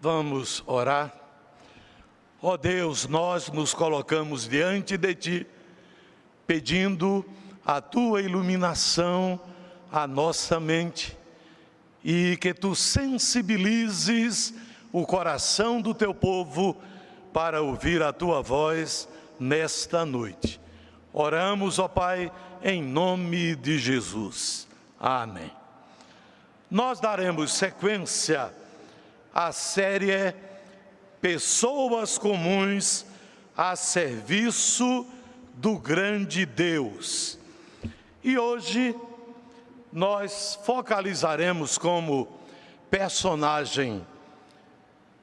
Vamos orar. Ó Deus, nós nos colocamos diante de Ti, pedindo a Tua iluminação à nossa mente e que Tu sensibilizes o coração do Teu povo para ouvir a Tua voz nesta noite. Oramos, ó Pai, em nome de Jesus. Amém. Nós daremos sequência à série Pessoas Comuns a Serviço do Grande Deus. E hoje nós focalizaremos como personagem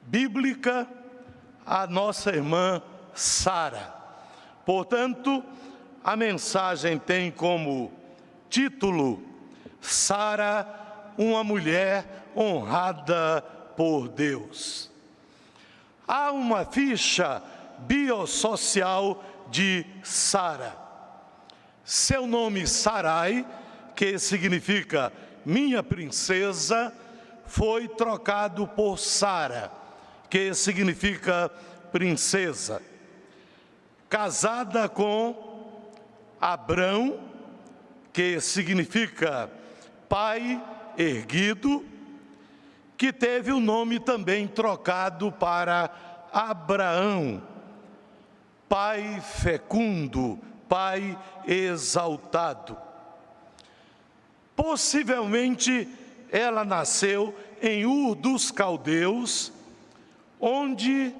bíblica a nossa irmã Sara. Portanto, a mensagem tem como título: Sara, uma mulher honrada por Deus. Há uma ficha biossocial de Sara. Seu nome Sarai, que significa minha princesa, foi trocado por Sara, que significa princesa. Casada com Abrão, que significa pai erguido, que teve o nome também trocado para Abraão, pai fecundo, pai exaltado. Possivelmente ela nasceu em Ur dos Caldeus, onde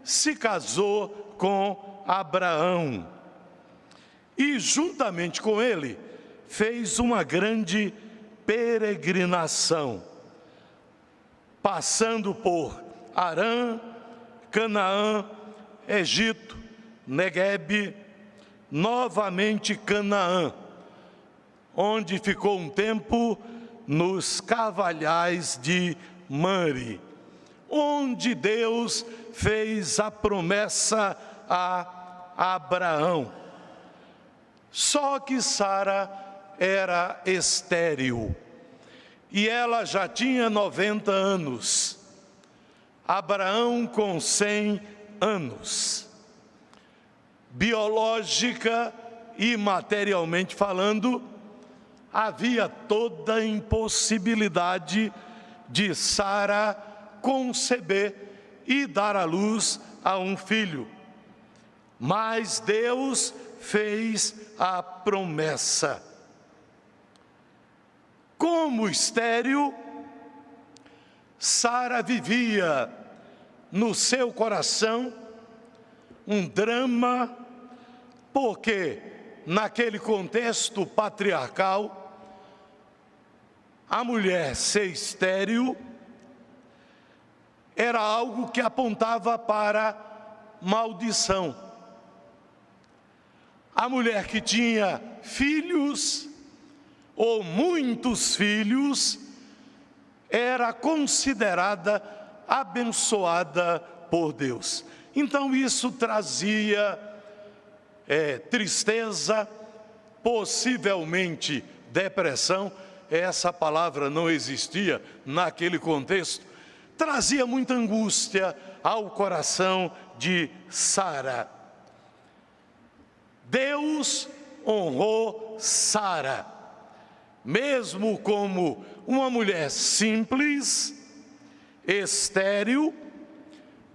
se casou com Abraão e juntamente com ele fez uma grande peregrinação, passando por Harã, Canaã, Egito, Neguebe, novamente Canaã, onde ficou um tempo nos carvalhais de Mamre, onde Deus fez a promessa a Abraão. Só que Sara era estéril e ela já tinha 90 anos, Abraão com 100 anos. Biológica e materialmente falando, havia toda a impossibilidade de Sara conceber e dar à luz a um filho. Mas Deus fez a promessa. Como estéril, Sara vivia no seu coração um drama, porque naquele contexto patriarcal, a mulher ser estéril era algo que apontava para maldição. A mulher que tinha filhos, ou muitos filhos, era considerada abençoada por Deus. Então isso trazia tristeza, possivelmente depressão. Essa palavra não existia naquele contexto. Trazia muita angústia ao coração de Sara. Deus honrou Sara, mesmo como uma mulher simples, estéril.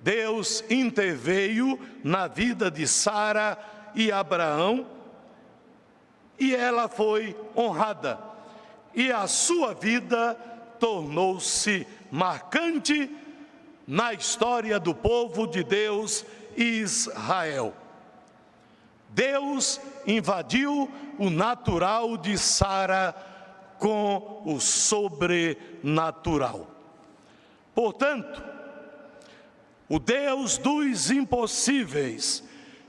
Deus interveio na vida de Sara e Abraão, e ela foi honrada, e a sua vida tornou-se marcante na história do povo de Deus, Israel. Deus invadiu o natural de Sara com o sobrenatural. Portanto, o Deus dos impossíveis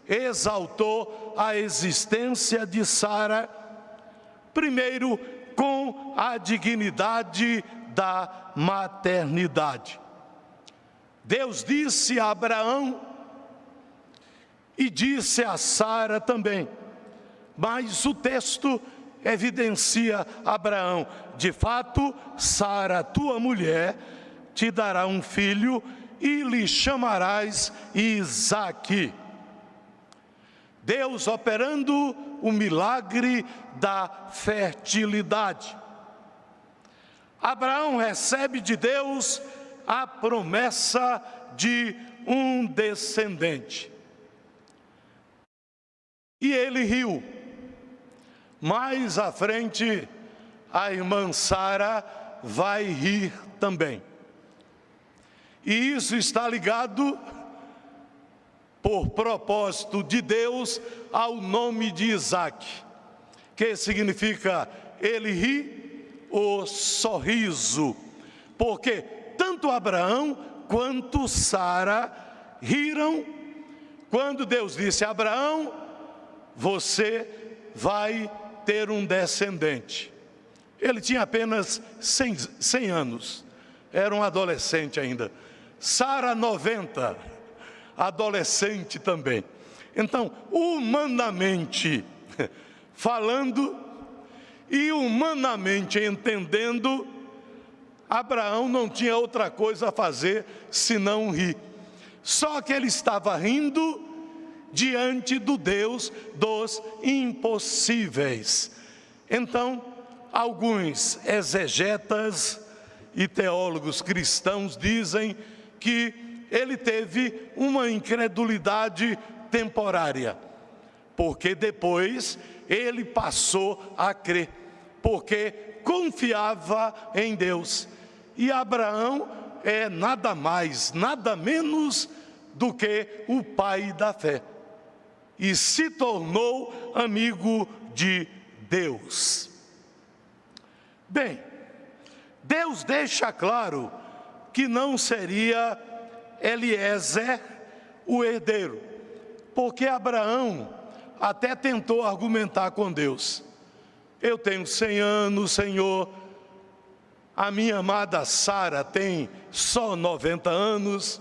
exaltou a existência de Sara, primeiro com a dignidade da maternidade. Deus disse a Abraão e disse a Sara também, mas o texto evidencia Abraão: de fato, Sara, tua mulher, te dará um filho e lhe chamarás Isaque. Deus operando o milagre da fertilidade. Abraão recebe de Deus a promessa de um descendente. E ele riu. Mais à frente, a irmã Sara vai rir também. E isso está ligado, por propósito de Deus, ao nome de Isaque, que significa ele ri, o sorriso, porque tanto Abraão quanto Sara riram quando Deus disse: Abraão, você vai ter um descendente. Ele tinha apenas 100 anos, era um adolescente ainda. Sara, 90, adolescente também. Então, humanamente falando e humanamente entendendo, Abraão não tinha outra coisa a fazer senão rir. Só que ele estava rindo diante do Deus dos impossíveis. Então, alguns exegetas e teólogos cristãos dizem que ele teve uma incredulidade temporária, porque depois ele passou a crer, porque confiava em Deus. E Abraão é nada mais, nada menos do que o pai da fé, e se tornou amigo de Deus. Bem, Deus deixa claro que não seria Eliezer o herdeiro, porque Abraão até tentou argumentar com Deus. Eu tenho 100 anos, Senhor, a minha amada Sara tem só 90 anos,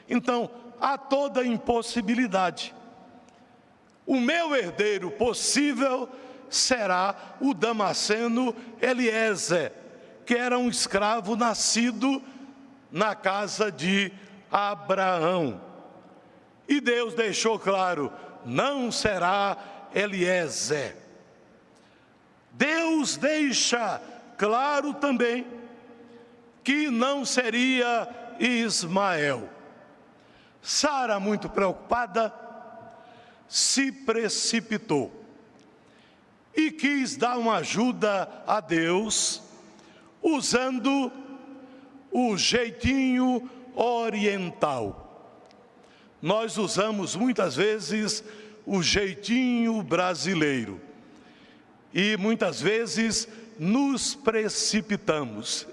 então há toda impossibilidade. O meu herdeiro possível será o Damasceno Eliezer, que era um escravo nascido na casa de Abraão. E Deus deixou claro: não será Eliezer. Deus deixa claro também que não seria Ismael. Sara, muito preocupada, se precipitou e quis dar uma ajuda a Deus, usando o jeitinho oriental. Nós usamos muitas vezes o jeitinho brasileiro e muitas vezes nos precipitamos.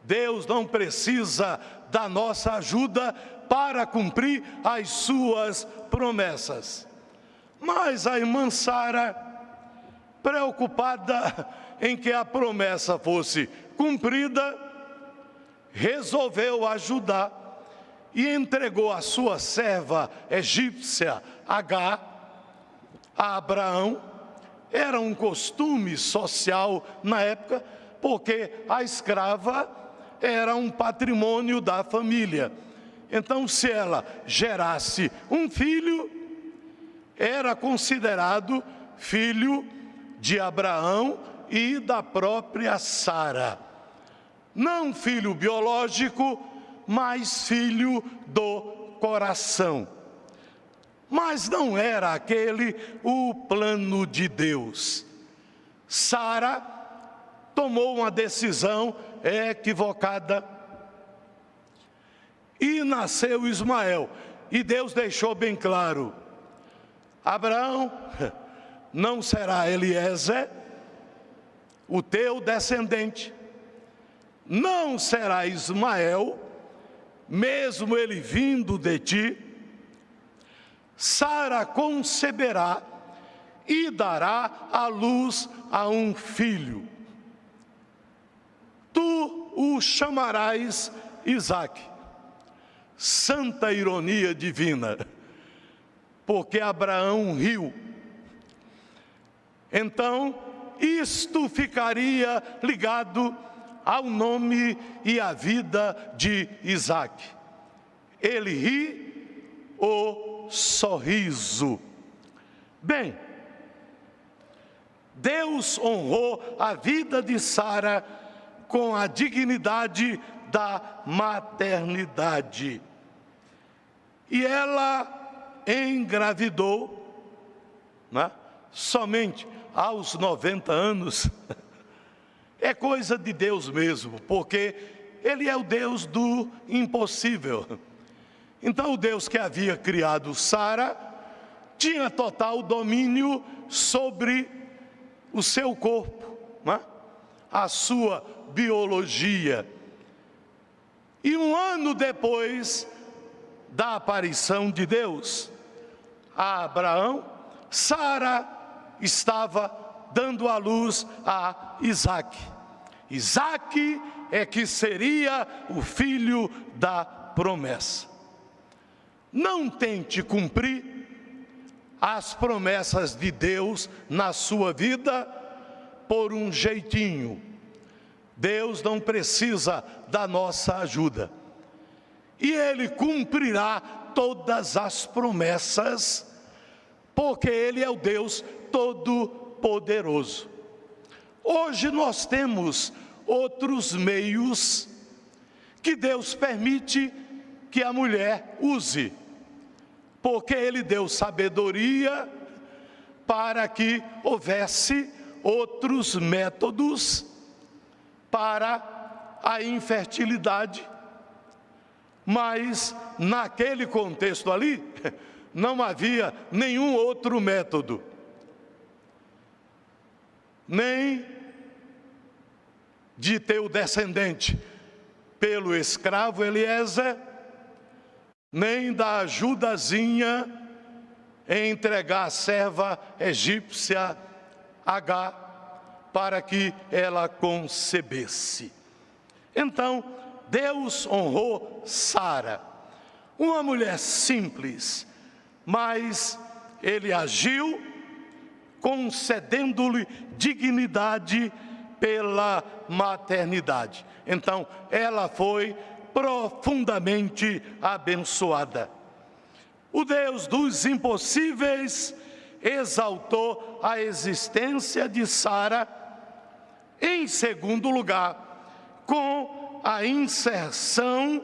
Deus não precisa da nossa ajuda para cumprir as suas promessas. Mas a irmã Sara, preocupada em que a promessa fosse cumprida, resolveu ajudar e entregou a sua serva egípcia Agar a Abraão. Era um costume social na época, porque a escrava era um patrimônio da família. Então, se ela gerasse um filho, era considerado filho de Abraão e da própria Sara. Não filho biológico, mas filho do coração. Mas não era aquele o plano de Deus. Sara tomou uma decisão equivocada e nasceu Ismael. E Deus deixou bem claro: Abraão, não será Eliezer o teu descendente, não será Ismael, mesmo ele vindo de ti. Sara conceberá e dará à luz a um filho. Tu o chamarás Isaque. Santa ironia divina, porque Abraão riu. Então, isto ficaria ligado ao nome e à vida de Isaque. ele ri o sorriso. Bem, Deus honrou a vida de Sara com a dignidade da maternidade. E ela engravidou, né, somente aos 90 anos. É coisa de Deus mesmo, porque Ele é o Deus do impossível. Então o Deus que havia criado Sara tinha total domínio sobre o seu corpo, né? A sua biologia. E um ano depois da aparição de Deus a Abraão, Sara estava dando à luz a Isaque. Isaque é que seria o filho da promessa. Não tente cumprir as promessas de Deus na sua vida por um jeitinho. Deus não precisa da nossa ajuda. E Ele cumprirá todas as promessas, porque Ele é o Deus Todo-Poderoso. Hoje nós temos outros meios que Deus permite que a mulher use, porque Ele deu sabedoria para que houvesse outros métodos para a infertilidade. Mas naquele contexto ali, não havia nenhum outro método, nem de ter o descendente pelo escravo Eliezer, nem da ajudazinha em entregar a serva egípcia Agar para que ela concebesse. Então, Deus honrou Sara, uma mulher simples, mas Ele agiu concedendo-lhe dignidade pela maternidade. Então, ela foi profundamente abençoada. O Deus dos impossíveis exaltou a existência de Sara, em segundo lugar, com a inserção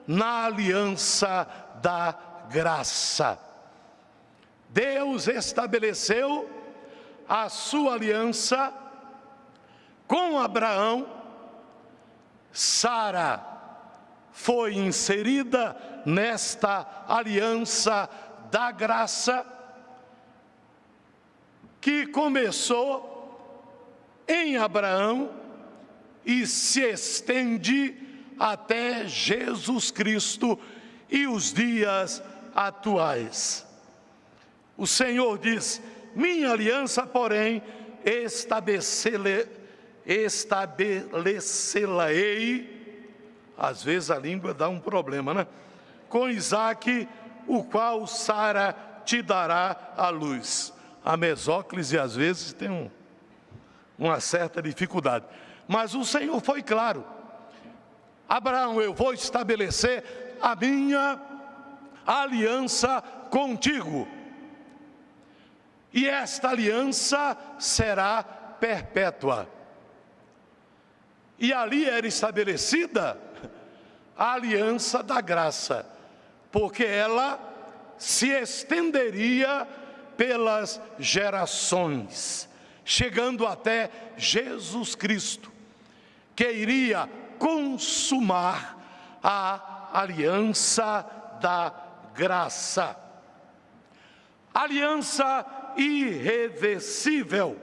na aliança da graça. Deus estabeleceu a sua aliança com Abraão. Sara foi inserida nesta aliança da graça, que começou em Abraão e se estende até Jesus Cristo e os dias atuais. O Senhor diz: minha aliança, porém, estabelecê-la-ei, às vezes a língua dá um problema, né? Com Isaque, o qual Sara te dará à luz. A mesóclise às vezes tem uma certa dificuldade. Mas o Senhor foi claro: Abraão, eu vou estabelecer a minha aliança contigo. E esta aliança será perpétua. E ali era estabelecida a aliança da graça, porque ela se estenderia pelas gerações, chegando até Jesus Cristo, que iria consumar a aliança da graça. Aliança irreversível,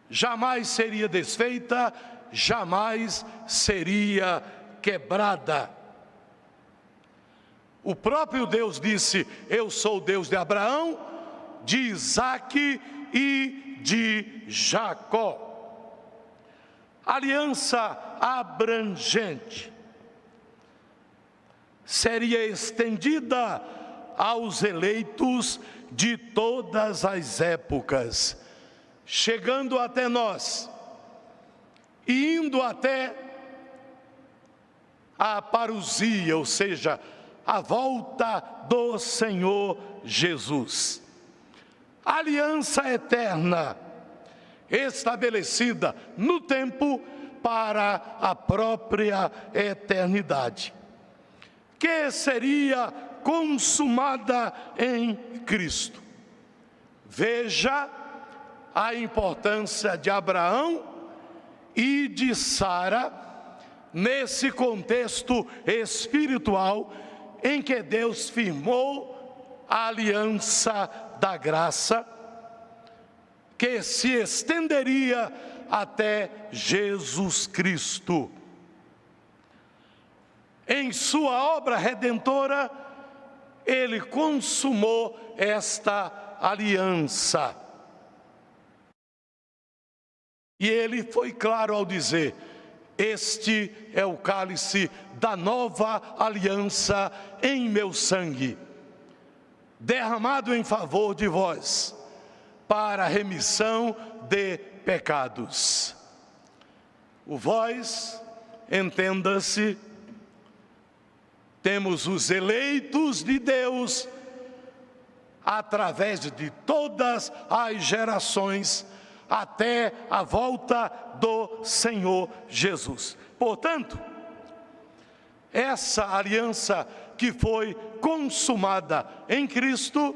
jamais seria desfeita, jamais seria quebrada. O próprio Deus disse: eu sou o Deus de Abraão, de Isaque e de Jacó. Aliança abrangente seria estendida aos eleitos de todas as épocas, chegando até nós e indo até a parousia, ou seja, a volta do Senhor Jesus. Aliança eterna, estabelecida no tempo para a própria eternidade, que seria consumada em Cristo. Veja a importância de Abraão e de Sara nesse contexto espiritual em que Deus firmou a aliança da graça, que se estenderia até Jesus Cristo. Em sua obra redentora, ele consumou esta aliança. E ele foi claro ao dizer: este é o cálice da nova aliança em meu sangue, derramado em favor de vós, para a remissão de pecados. O vós, entenda-se, temos os eleitos de Deus, através de todas as gerações, até a volta do Senhor Jesus. Portanto, essa aliança que foi consumada em Cristo,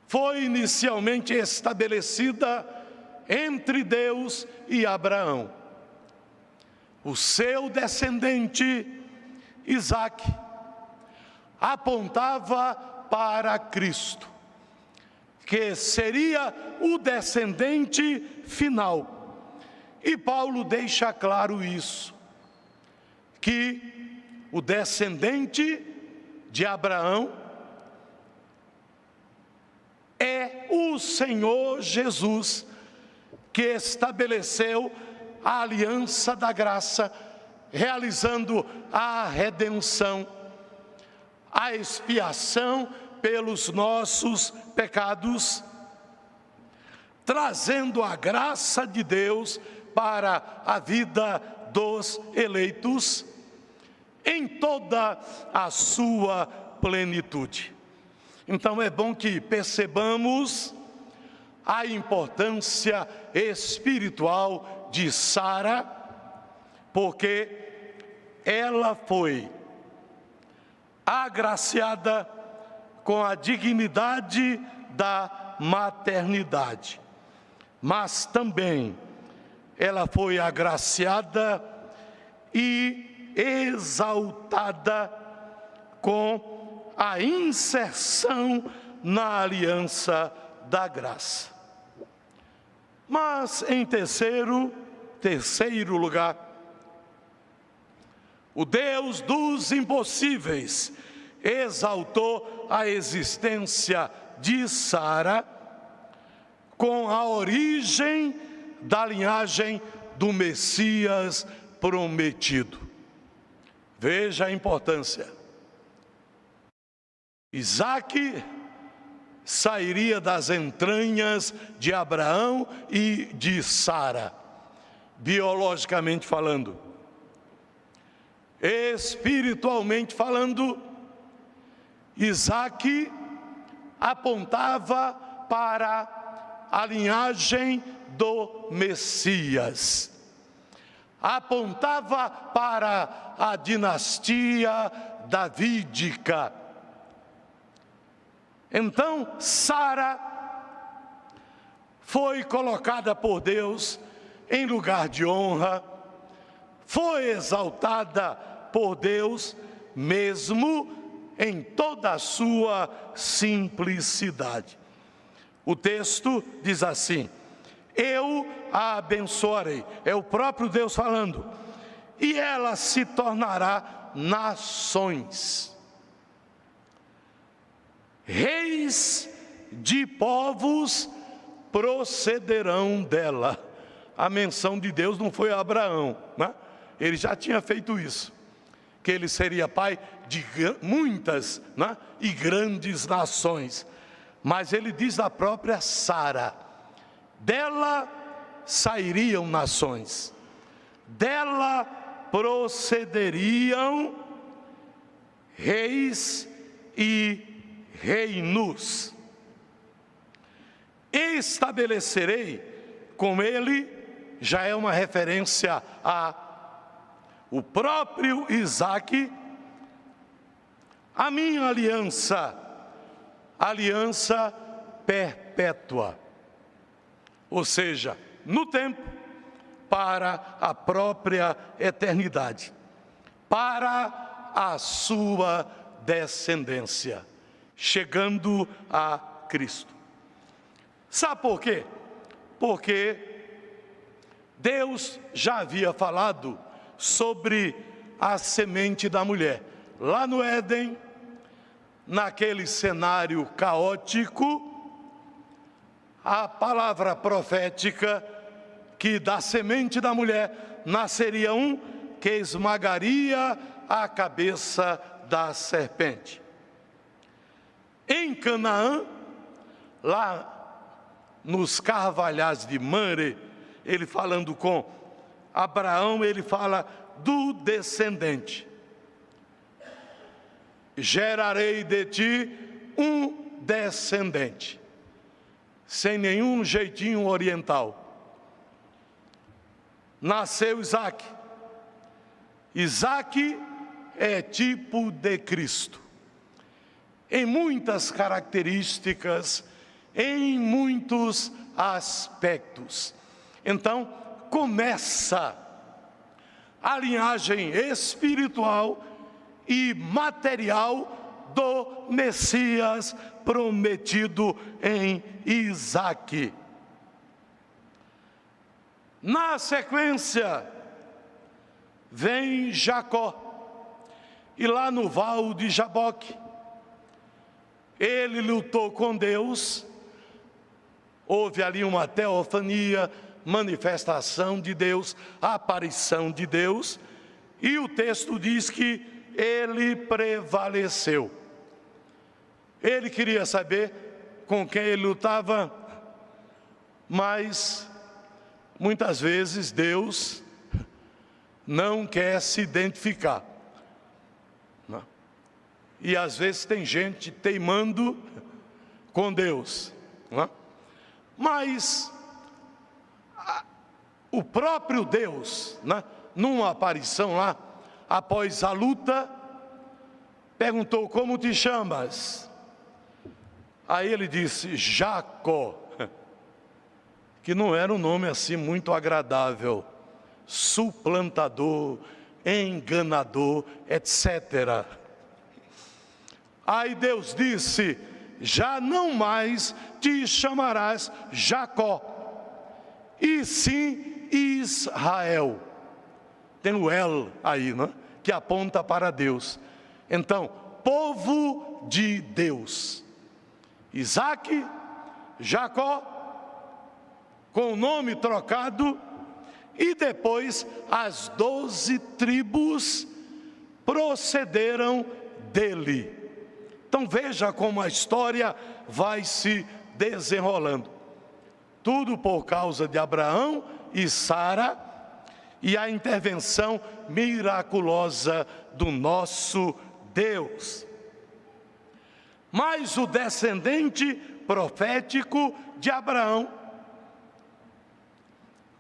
foi inicialmente estabelecida entre Deus e Abraão. O seu descendente, Isaque, apontava para Cristo, que seria o descendente final. E Paulo deixa claro isso, que o descendente de Abraão é o Senhor Jesus, que estabeleceu a aliança da graça, realizando a redenção, a expiação pelos nossos pecados, trazendo a graça de Deus para a vida dos eleitos em toda a sua plenitude. Então é bom que percebamos a importância espiritual de Sara, porque ela foi agraciada com a dignidade da maternidade, mas também ela foi agraciada e exaltada com a inserção na aliança da graça. Mas em terceiro lugar, o Deus dos impossíveis exaltou a existência de Sara com a origem da linhagem do Messias prometido. Veja a importância. Isaque sairia das entranhas de Abraão e de Sara, biologicamente falando. Espiritualmente falando, Isaque apontava para a linhagem do Messias, apontava para a dinastia davídica. Então, Sara foi colocada por Deus em lugar de honra, foi exaltada por Deus, mesmo em toda a sua simplicidade. O texto diz assim: eu a abençoarei, é o próprio Deus falando, e ela se tornará nações. Reis de povos procederão dela. A menção de Deus não foi a Abraão, né? Ele já tinha feito isso, que ele seria pai de muitas, né, e grandes nações. Mas ele diz da própria Sara: dela sairiam nações, dela procederiam reis e reinos. Estabelecerei com ele, já é uma referência a o próprio Isaque, a minha aliança, aliança perpétua, ou seja, no tempo, para a própria eternidade, para a sua descendência, chegando a Cristo. Sabe por quê? Porque Deus já havia falado sobre a semente da mulher. Lá no Éden, naquele cenário caótico, a palavra profética que da semente da mulher nasceria um que esmagaria a cabeça da serpente. Em Canaã, lá nos carvalhais de Mamre, ele falando com Abraão, ele fala do descendente. Gerarei de ti um descendente, sem nenhum jeitinho oriental. Nasceu Isaque. Isaque é tipo de Cristo, em muitas características, em muitos aspectos. Então, começa a linhagem espiritual e material do Messias prometido em Isaque. Na sequência, vem Jacó, e lá no val de Jaboque, ele lutou com Deus, houve ali uma teofania, manifestação de Deus, aparição de Deus, e o texto diz que ele prevaleceu. Ele queria saber com quem ele lutava, mas muitas vezes Deus não quer se identificar. Não. E às vezes tem gente teimando com Deus. Não. Mas o próprio Deus, né, numa aparição lá, após a luta, perguntou: como te chamas? Aí ele disse: Jacó, que não era um nome assim muito agradável, suplantador, enganador, etc. Aí Deus disse: já não mais te chamarás Jacó, e sim Israel. Tem o El aí, né? Que aponta para Deus. Então, povo de Deus. Isaque, Jacó, com o nome trocado, e depois as 12 tribos procederam dele. Então veja como a história vai se desenrolando. Tudo por causa de Abraão e Sara e a intervenção miraculosa do nosso Deus. Mas o descendente profético de Abraão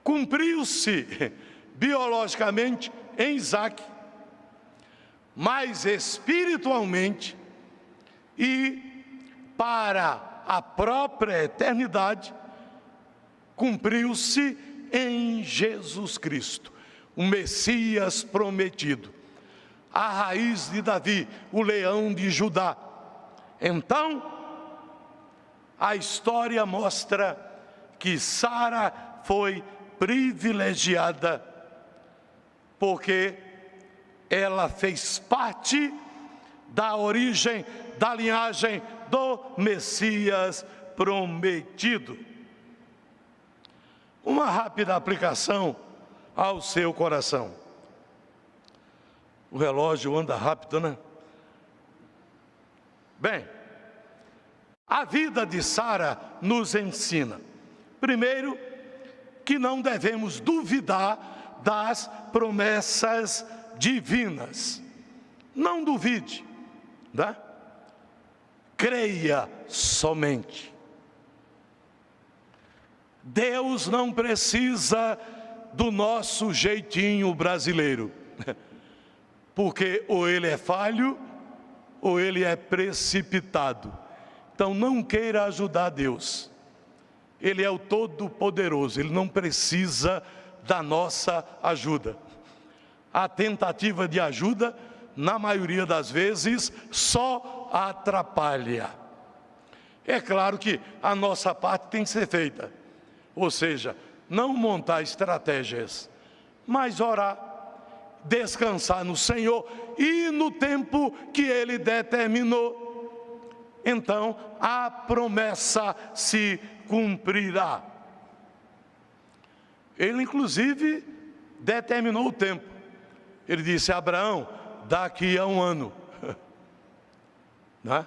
cumpriu-se biologicamente em Isaque, mas espiritualmente e para a própria eternidade cumpriu-se em Jesus Cristo, o Messias prometido, a raiz de Davi, o leão de Judá. Então, a história mostra que Sara foi privilegiada, porque ela fez parte da origem, da linhagem do Messias prometido. Uma rápida aplicação ao seu coração. O relógio anda rápido, né? Bem, a vida de Sara nos ensina, primeiro, que não devemos duvidar das promessas divinas. Não duvide, né? Creia somente. Deus não precisa do nosso jeitinho brasileiro, porque ou ele é falho, ou ele é precipitado. Então não queira ajudar Deus. Ele é o Todo-Poderoso, ele não precisa da nossa ajuda. A tentativa de ajuda, na maioria das vezes, só atrapalha. É claro que a nossa parte tem que ser feita, ou seja, não montar estratégias, mas orar, descansar no Senhor e no tempo que Ele determinou. Então a promessa se cumprirá. Ele inclusive determinou o tempo. Ele disse a Abraão, daqui a 1 ano. Né?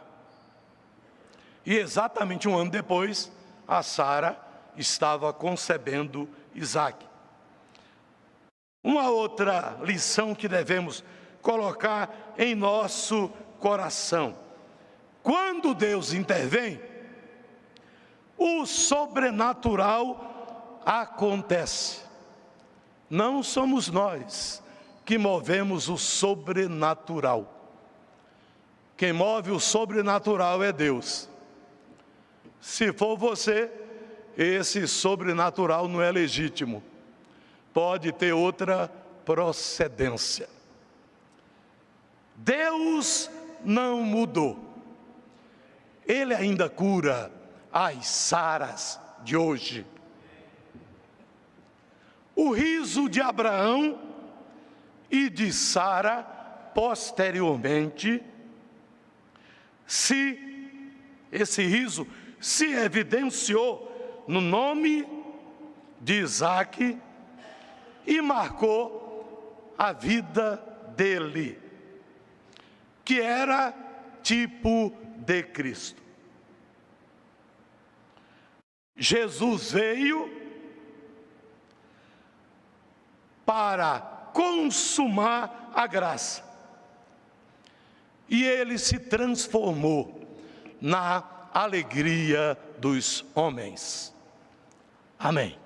E exatamente 1 ano depois, a Sara estava concebendo Isaque. Uma outra lição que devemos colocar em nosso coração: quando Deus intervém, o sobrenatural acontece. Não somos nós que movemos o sobrenatural. Quem move o sobrenatural é Deus. Se for você, esse sobrenatural não é legítimo. Pode ter outra procedência. Deus não mudou. Ele ainda cura as Saras de hoje. O riso de Abraão e de Sara, posteriormente, esse riso se evidenciou no nome de Isaque e marcou a vida dele, que era tipo de Cristo. Jesus veio para consumar a graça, e ele se transformou na alegria dos homens. Amém.